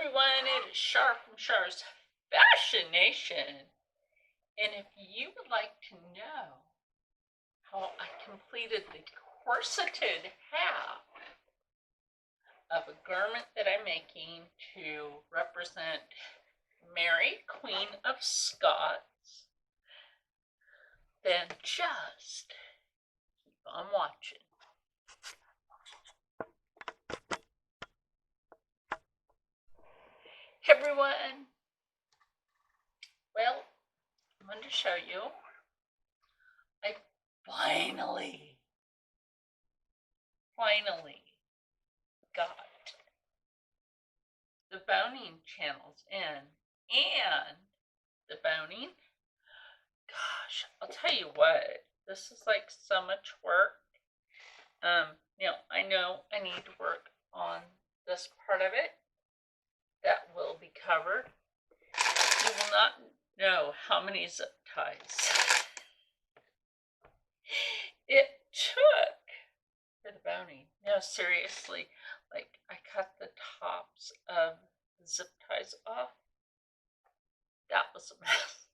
everyone, it is Char from Char's Fashion Nation. And if you would like to know how I completed the corseted half of a garment that I'm making to represent Mary, Queen of Scots, then just keep on watching. Hey everyone, well, I'm going to show you. I finally got the boning channels in, and the boning, gosh, I'll tell you what, this is like so much work. I know I need to work on this part of it. That will be covered. You will not know how many zip ties it took for the boning. No, seriously, like I cut the tops of the zip ties off. That was a mess,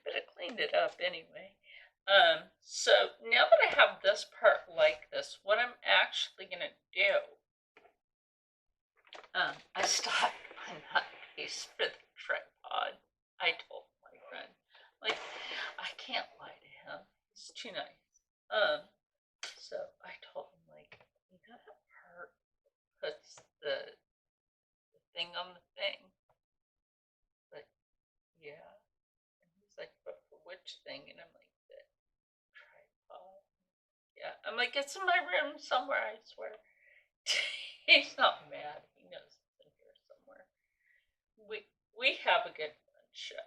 but I cleaned it up anyway. So now that I have this part like this, what I'm actually gonna do, I stopped my nut piece for the tripod. I told my friend, like, I can't lie to him. He's too nice. So I told him, like, you know that part puts the thing on the thing? Like, yeah. And he's like, but for which thing? And I'm like, the tripod. Yeah. I'm like, it's in my room somewhere, I swear. He's not mad. He knows it's in here somewhere. We have a good friendship.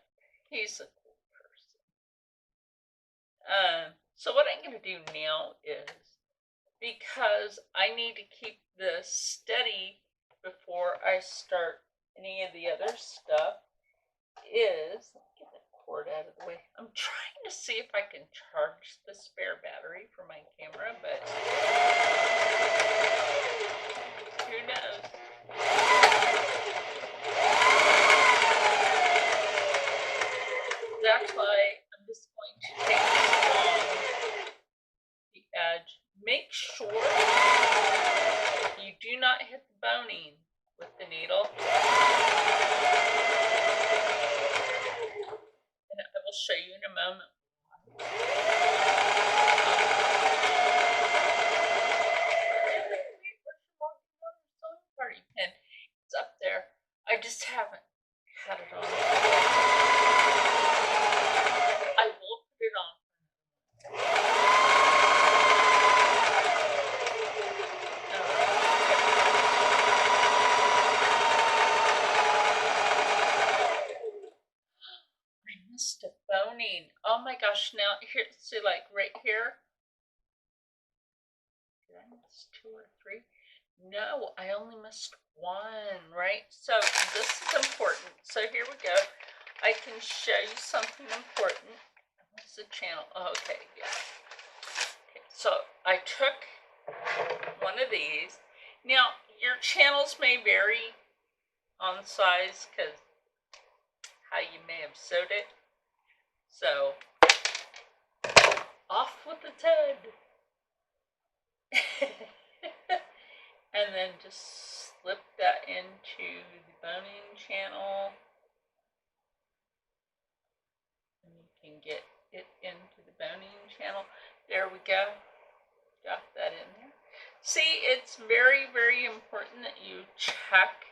He's a cool person. So what I'm going to do now is, because I need to keep this steady before I start any of the other stuff, is, let me get that cord out of the way. I'm trying to see if I can charge the spare battery for my camera, but who knows? That's why I'm just going to take this along the edge. Make sure you do not hit the boning with the needle. And I will show you in a moment. Party pin. It's up there. I just haven't had it on. I will put it on. I missed a boning. Oh my gosh, now here, see, like right here. Did I miss 2 or 3? No, I only missed 1, right? So this is important. So here we go. I can show you something important. What's the channel? Oh, okay, yeah. Okay, so I took one of these. Now, your channels may vary on size because how you may have sewed it. So, off with its head. And then just slip that into the boning channel. And you can get it into the boning channel. There we go. Got that in there. See, it's very, very important that you check.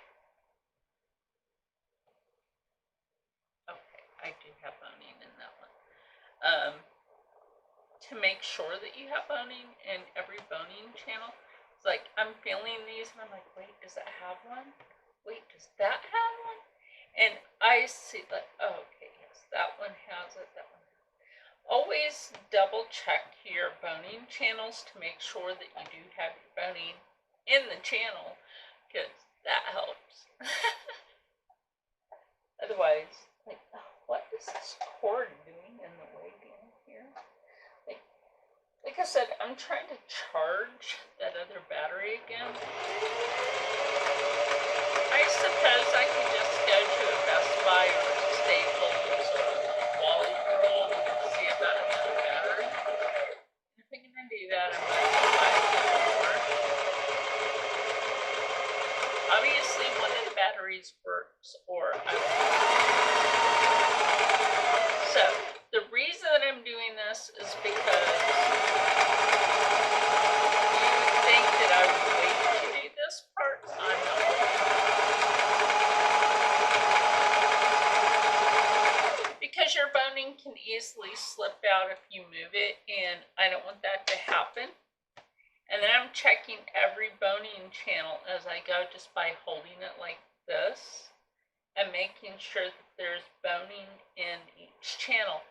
Okay, I do have boning in that one. To make sure that you have boning in every boning channel. It's like, I'm feeling these and I'm like, wait, does that have one? Wait, does that have one? And I see, like, oh, okay, yes, that one has it, that one. Always double check your boning channels to make sure that you do have your boning in the channel, because that helps. Otherwise, like, what is this cord doing in the way down here? Like I said, I'm trying to charge that other battery again. I suppose I could just go to a Best Buy or Staples or Wally World and see about another battery. If I'm gonna do that, I'm gonna buy a couple more. Obviously, one of the batteries works, or I won't. So, the reason that I'm doing this is because you think that I would wait to do this part. I'm not. Because your boning can easily slip out if you move it, and I don't want that to happen. And then I'm checking every boning channel as I go just by holding it like this and making sure that there's boning in each channel.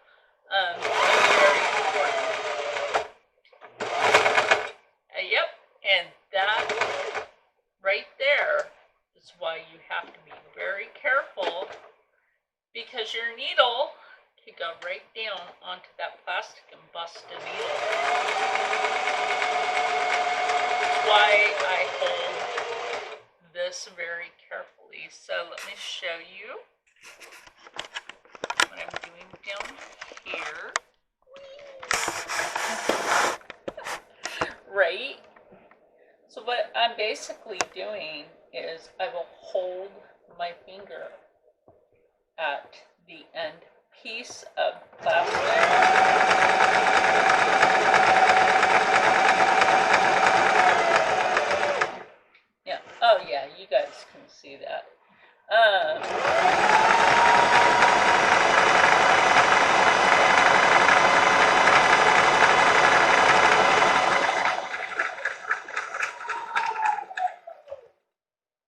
Very important. Yep, and that right there is why you have to be very careful, because your needle could go right down onto that plastic and bust a needle. That's why I hold this very carefully. So let me show you what I'm doing down here. Right? So what I'm basically doing is I will hold my finger at the end piece of plastic. Yeah. Oh yeah, you guys can see that.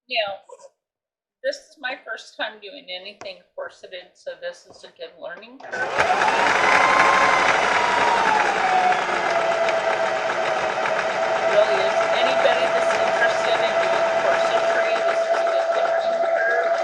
Now, this is my first time doing anything corseted, so this is a good learning curve. Really is. Anybody that's interested in doing corsetry, this is a good learning curve.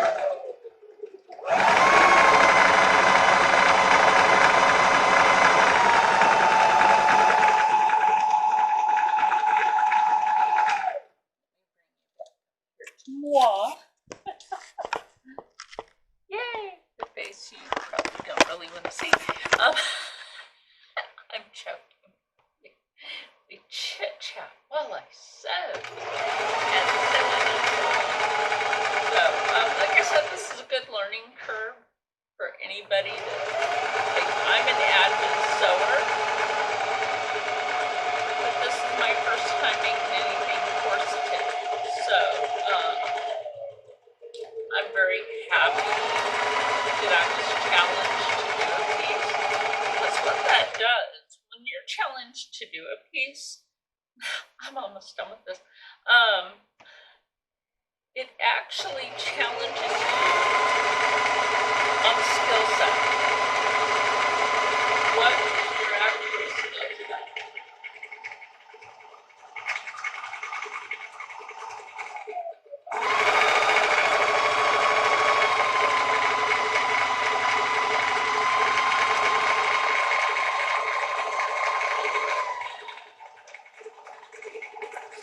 Moi. Yay! The face you probably don't really want to see. I'm choking. We chit chat while I sew. So, like I said, this is a good learning curve for anybody that, like, I'm an avid sewer, but this is my first time making anything corseted. So, I'm very happy that I was challenged to do a piece. That's what that does. When you're challenged to do a piece, I'm almost done with this. It actually challenges you on skill set. What is your actual skill set?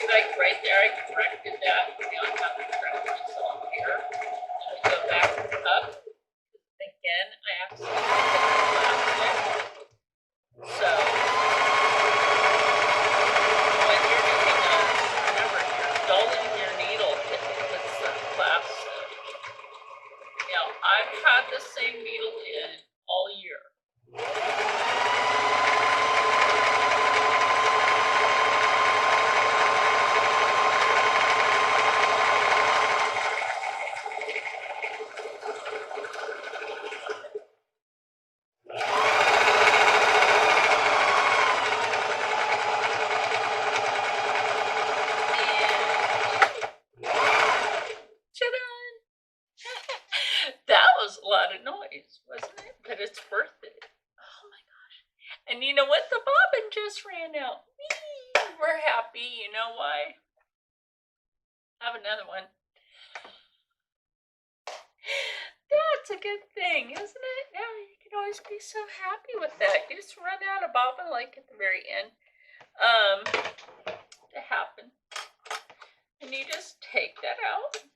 Like right there, I corrected that. Now I'm not going to correct myself here. Let me go back up. Again, I accidentally hit the plastic. So, when you're doing this, remember, you're dulling your needle if it hits the plastic. Now, I've had the same needle in all year. That was a lot of noise, wasn't it? But it's worth it. Oh my gosh. And you know what? The bobbin just ran out. Whee! We're happy. You know why? Have another one. That's a good thing, isn't it? Now you can always be so happy with that. You just run out of bobbin like at the very end. To happen. And you just take that out.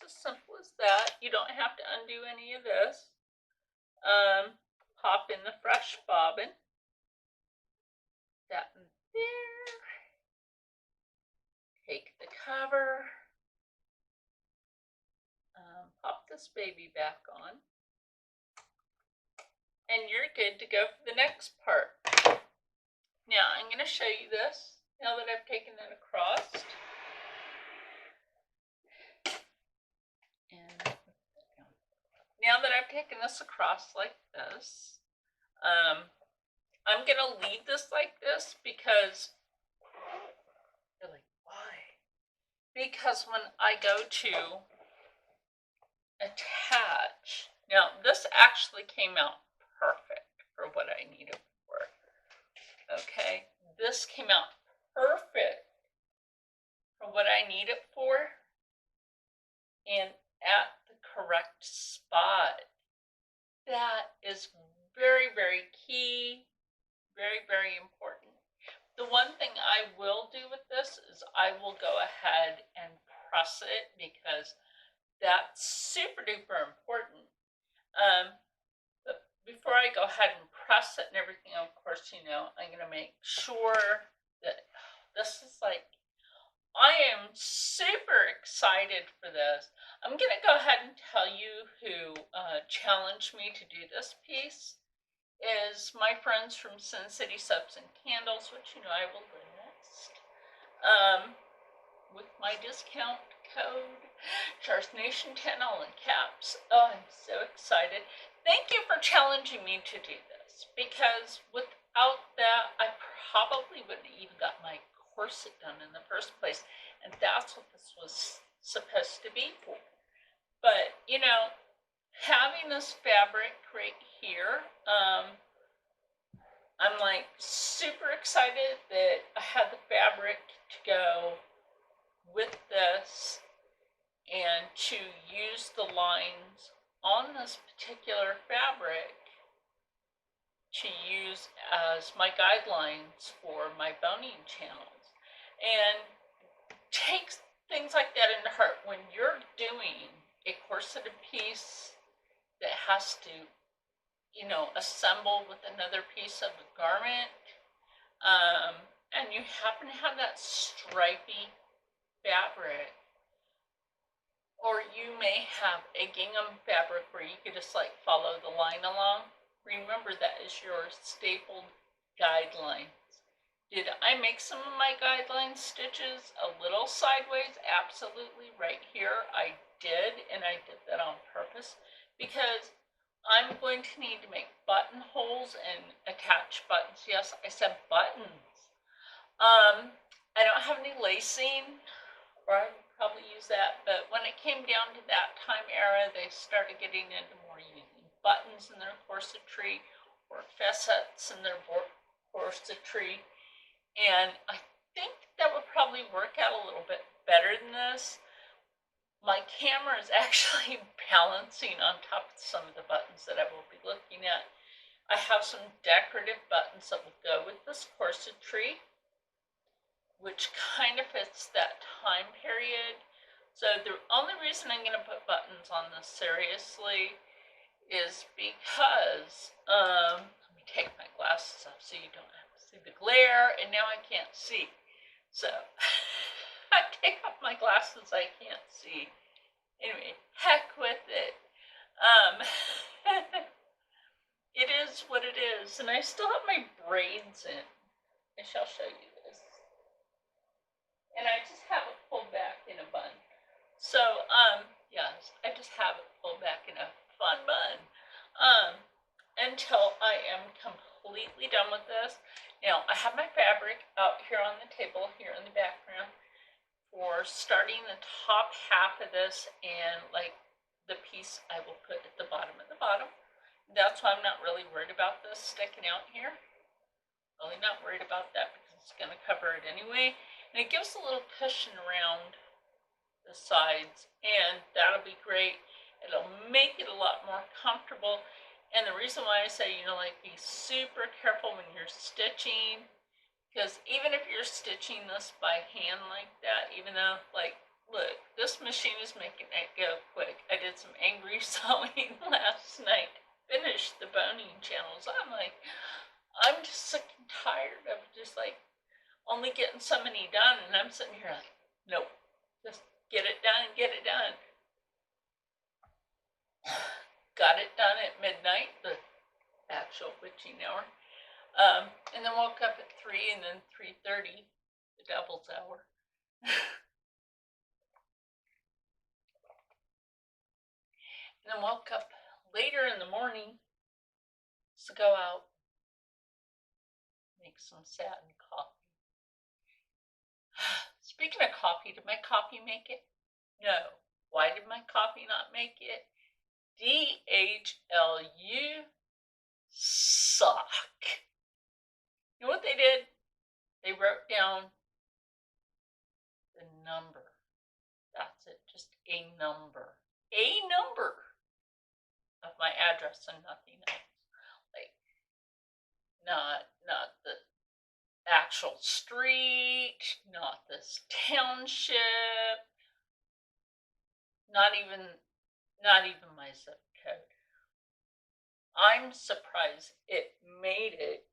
It's as simple as that. You don't have to undo any of this. Pop in the fresh bobbin. That in there. Take the cover. Pop this baby back on. And you're good to go for the next part. Now I'm going to show you this now that I've taken it across. And now that I've taken this across like this, I'm going to leave this like this because you're like, why? Because when I go to attach, now this actually came out perfect for what I needed for. Okay, this came out perfect for what I need it for and at the correct spot. That is very, very key, very, very important. The one thing I will do with this is I will go ahead and press it because that's super duper important. But before I go ahead and press it and everything, of course, you know, I'm going to make sure that this is like, I am super excited for this. I'm going to go ahead and tell you who challenged me to do this piece is my friends from Sin City Subs and Candles, which, you know, I will bring next. With my discount code, Char's Nation 10, all in caps. Oh, I'm so excited. Thank you for challenging me to do this, because without that, I probably wouldn't have even got my corset done in the first place, and that's what this was supposed to be for. But, you know, having this fabric right here, I'm like super excited that I had the fabric to go with this and to use the lines on this particular fabric to use as my guidelines for my boning channels. And take things like that into heart when you're doing a corseted piece that has to, you know, assemble with another piece of a garment, and you happen to have that stripy fabric, or you may have a gingham fabric where you could just like follow the line along. Remember, that is your stapled guidelines. Did I make some of my guideline stitches a little sideways? Absolutely, right here I did, and I did that on purpose because I'm going to need to make buttonholes and attach buttons. Yes, I said buttons. I don't have any lacing, or I would probably use that, but when it came down to that time era, they started getting into more using buttons in their corsetry or facets in their corsetry, and I think that would probably work out a little bit better than this. My camera is actually balancing on top of some of the buttons that I will be looking at. I have some decorative buttons that will go with this corsetry, which kind of fits that time period. So the only reason I'm going to put buttons on this seriously is because, let me take my glasses off so you don't have to see the glare, and now I can't see. So, I take off my glasses, I can't see. Anyway, heck with it. It is what it is, and I still have my braids in. I shall show you this. And I just have it pulled back in a bun. So, yes, I just have it pulled back in a fun bun. Until I am completely done with this. Now, I have my fabric out here on the table, here in the background, for starting the top half of this, and like the piece I will put at the bottom of the bottom. That's why I'm not really worried about this sticking out here. Really not worried about that because it's going to cover it anyway. And it gives a little cushion around the sides, and that'll be great. It'll make it a lot more comfortable. And the reason why I say, you know, like, be super careful when you're stitching, because even if you're stitching this by hand like that, even though, like, look, this machine is making it go quick. I did some angry sewing last night. Finished the boning channels. I'm like, I'm just sick and tired of just like only getting so many done, and I'm sitting here like, nope, just get it done, get it done. Got it done at midnight, the actual witching hour, and then woke up at 3, and then 3:30, the devil's hour. And then woke up later in the morning to go out, make some satin coffee. Speaking of coffee, did my coffee make it? No. Why did my coffee not make it? DHLU suck. You know what they did? They wrote down the number. That's it, just a number. A number of my address and nothing else. Like, not the actual street, not this township, not even my zip code. I'm surprised it made it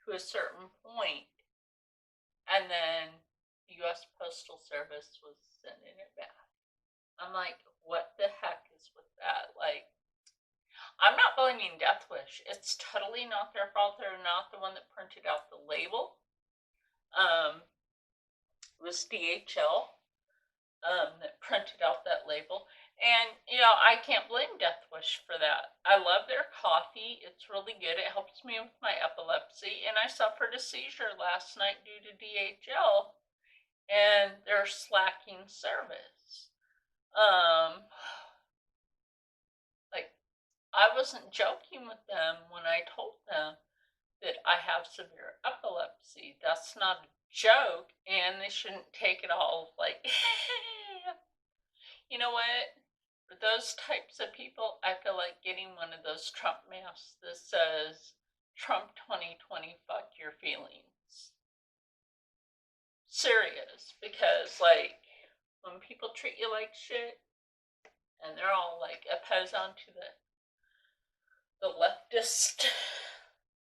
to a certain point, and then the U.S. Postal Service was sending it back. I'm like, what the heck is with that? Like, I'm not blaming Death Wish. It's totally not their fault. They're not the one that printed out the label. It was DHL that printed out that label. And, I can't blame Death Wish for that. I love their coffee. It's really good. It helps me with my epilepsy. And I suffered a seizure last night due to DHL and their slacking service. Like, I wasn't joking with them when I told them that I have severe epilepsy. That's not a joke, and they shouldn't take it all like, you know what? For those types of people, I feel like getting one of those Trump masks that says, Trump 2020, fuck your feelings. Serious, because, like, when people treat you like shit, and they're all, like, opposed onto the leftist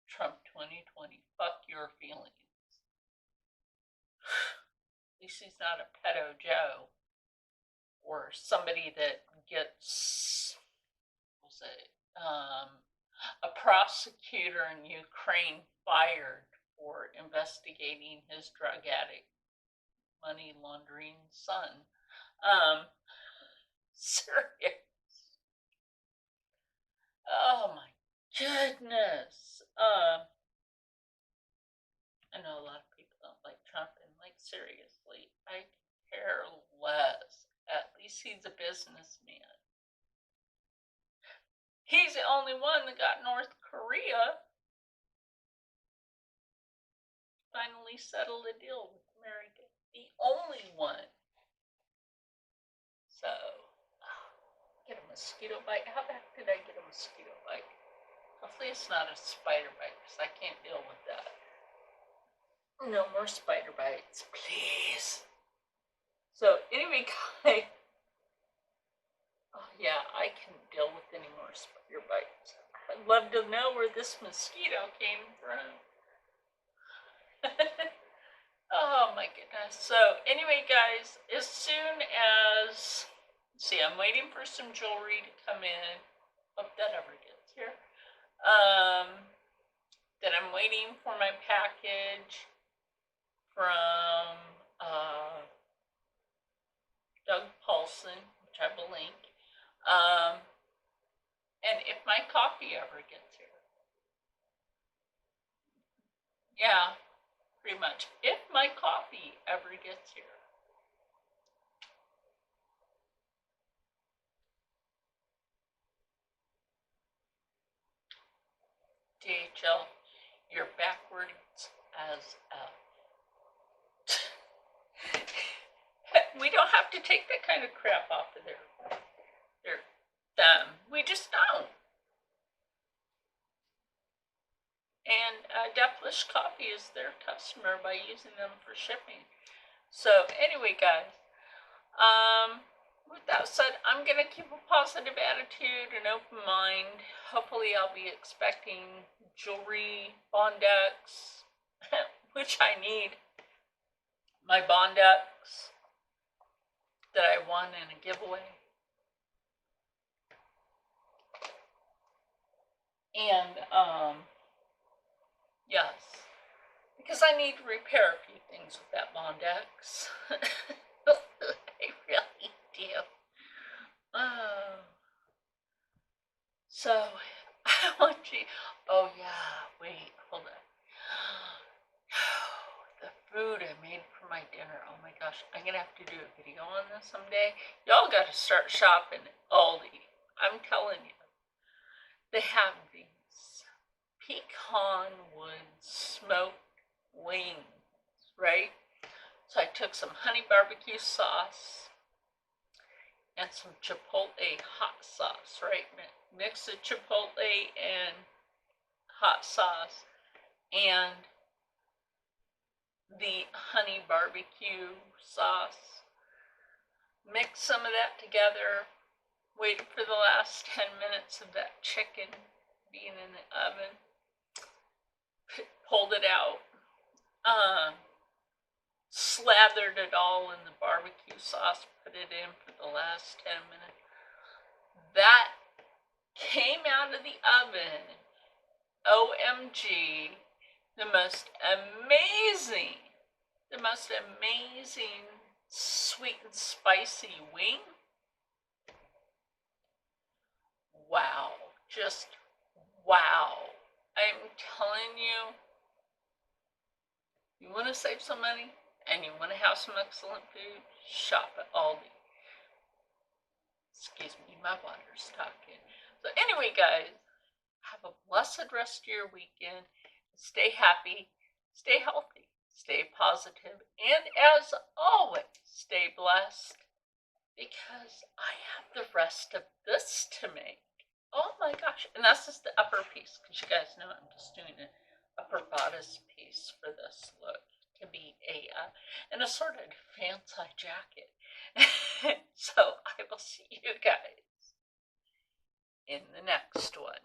Trump 2020, fuck your feelings. At least he's not a pedo Joe, or somebody that gets, a prosecutor in Ukraine fired for investigating his drug addict, money laundering son. Serious. Oh my goodness. I know a lot of people don't like Trump, and like, seriously, I care less. At least he's a businessman. He's the only one that got North Korea finally settled a deal with America. The only one. So, get a mosquito bite. How the heck did I get a mosquito bite? Hopefully it's not a spider bite, because I can't deal with that. No more spider bites, please. So, anyway, guys. Oh, yeah, I can't deal with any more spider bites. I'd love to know where this mosquito came from. Oh, my goodness. So, anyway, guys, as soon as... See, I'm waiting for some jewelry to come in. Hope that ever gets here. Then I'm waiting for my package from Doug Paulson, which I will link. And if my coffee ever gets here. Yeah, pretty much. If my coffee ever gets here. DHL, you're backwards as F. We don't have to take that kind of crap off of their thumb. We just don't. And Deathwish Coffee is their customer by using them for shipping. So anyway, guys, With that said, I'm going to keep a positive attitude and open mind. Hopefully I'll be expecting jewelry, bondex, which I need. My bondex that I won in a giveaway. And, yes, because I need to repair a few things with that bondex. I really do. So, I want you, oh yeah, wait, hold on. The food I made for my dinner, oh my gosh, I'm going to have to do a video on this someday. Y'all got to start shopping at Aldi. I'm telling you. They have these pecan wood smoked wings, right? So I took some honey barbecue sauce and some chipotle hot sauce, right? Mix the chipotle and hot sauce and the honey barbecue sauce. Mix some of that together. Waited for the last 10 minutes of that chicken being in the oven. Pulled it out. Slathered it all in the barbecue sauce. Put it in for the last 10 minutes. That came out of the oven. OMG. The most amazing sweet and spicy wing. Wow, just wow. I'm telling you, you want to save some money and you want to have some excellent food, shop at Aldi. Excuse me, my water's talking. So anyway, guys, have a blessed rest of your weekend. Stay happy, stay healthy, stay positive, and as always, stay blessed, because I have the rest of this to make. Oh my gosh, and that's just the upper piece, because you guys know I'm just doing an upper bodice piece for this look to be an assorted fancy jacket. So I will see you guys in the next one.